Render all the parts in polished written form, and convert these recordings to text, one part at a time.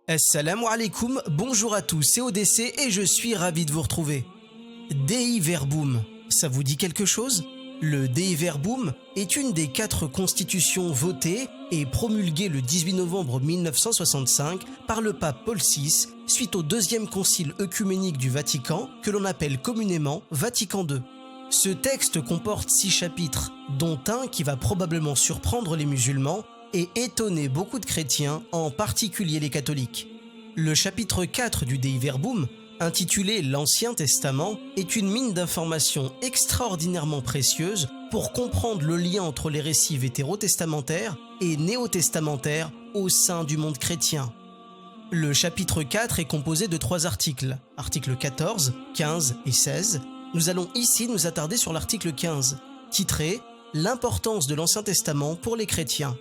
Assalamu alaikum, bonjour à tous, c'est ODC et je suis ravi de vous retrouver. Dei Verbum, ça vous dit quelque chose? Le Dei Verbum est une des 4 constitutions votées et promulguées le 18 novembre 1965 par le pape Paul VI suite au deuxième concile œcuménique du Vatican que l'on appelle communément Vatican II. Ce texte comporte 6 chapitres, dont un qui va probablement surprendre les musulmans et étonner beaucoup de chrétiens, en particulier les catholiques. Le chapitre 4 du Dei Verbum, intitulé l'Ancien Testament, est une mine d'informations extraordinairement précieuse pour comprendre le lien entre les récits vétérotestamentaires et néotestamentaires au sein du monde chrétien. Le chapitre 4 est composé de 3 articles, articles 14, 15 et 16. Nous allons ici nous attarder sur l'article 15, titré « L'importance de l'Ancien Testament pour les chrétiens ».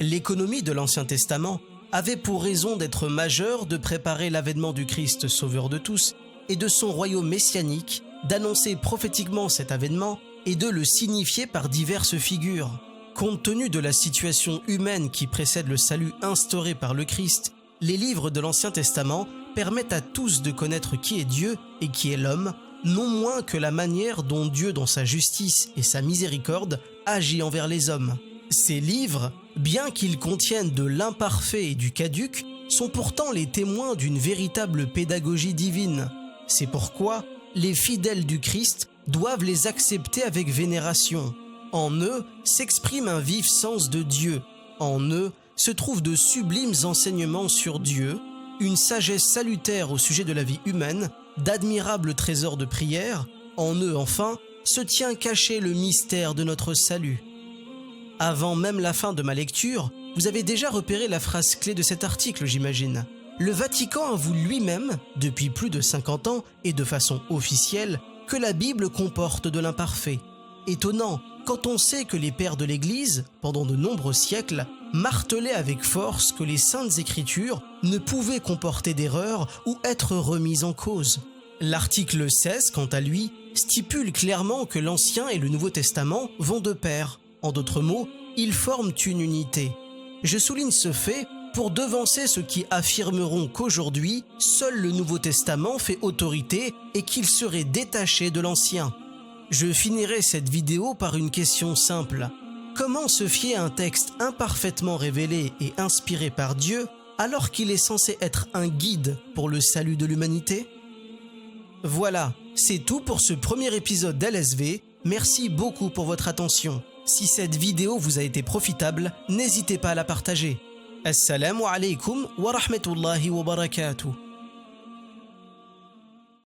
L'économie de l'Ancien Testament avait pour raison d'être majeure de préparer l'avènement du Christ sauveur de tous et de son royaume messianique, d'annoncer prophétiquement cet avènement et de le signifier par diverses figures. Compte tenu de la situation humaine qui précède le salut instauré par le Christ, les livres de l'Ancien Testament permettent à tous de connaître qui est Dieu et qui est l'homme, non moins que la manière dont Dieu, dans sa justice et sa miséricorde, agit envers les hommes. Ces livres, bien qu'ils contiennent de l'imparfait et du caduc, sont pourtant les témoins d'une véritable pédagogie divine. C'est pourquoi les fidèles du Christ doivent les accepter avec vénération. En eux s'exprime un vif sens de Dieu. En eux se trouvent de sublimes enseignements sur Dieu, une sagesse salutaire au sujet de la vie humaine, d'admirables trésors de prière. En eux, enfin, se tient caché le mystère de notre salut. Avant même la fin de ma lecture, vous avez déjà repéré la phrase clé de cet article, j'imagine. Le Vatican avoue lui-même, depuis plus de 50 ans et de façon officielle, que la Bible comporte de l'imparfait. Étonnant, quand on sait que les pères de l'Église, pendant de nombreux siècles, martelaient avec force que les Saintes Écritures ne pouvaient comporter d'erreurs ou être remises en cause. L'article 16, quant à lui, stipule clairement que l'Ancien et le Nouveau Testament vont de pair. En d'autres mots, ils forment une unité. Je souligne ce fait pour devancer ceux qui affirmeront qu'aujourd'hui, seul le Nouveau Testament fait autorité et qu'il serait détaché de l'Ancien. Je finirai cette vidéo par une question simple. Comment se fier à un texte imparfaitement révélé et inspiré par Dieu alors qu'il est censé être un guide pour le salut de l'humanité? Voilà, c'est tout pour ce premier épisode d'LSV. Merci beaucoup pour votre attention. Si cette vidéo vous a été profitable, n'hésitez pas à la partager. Assalamu alaikum wa rahmatullahi wa barakatuh.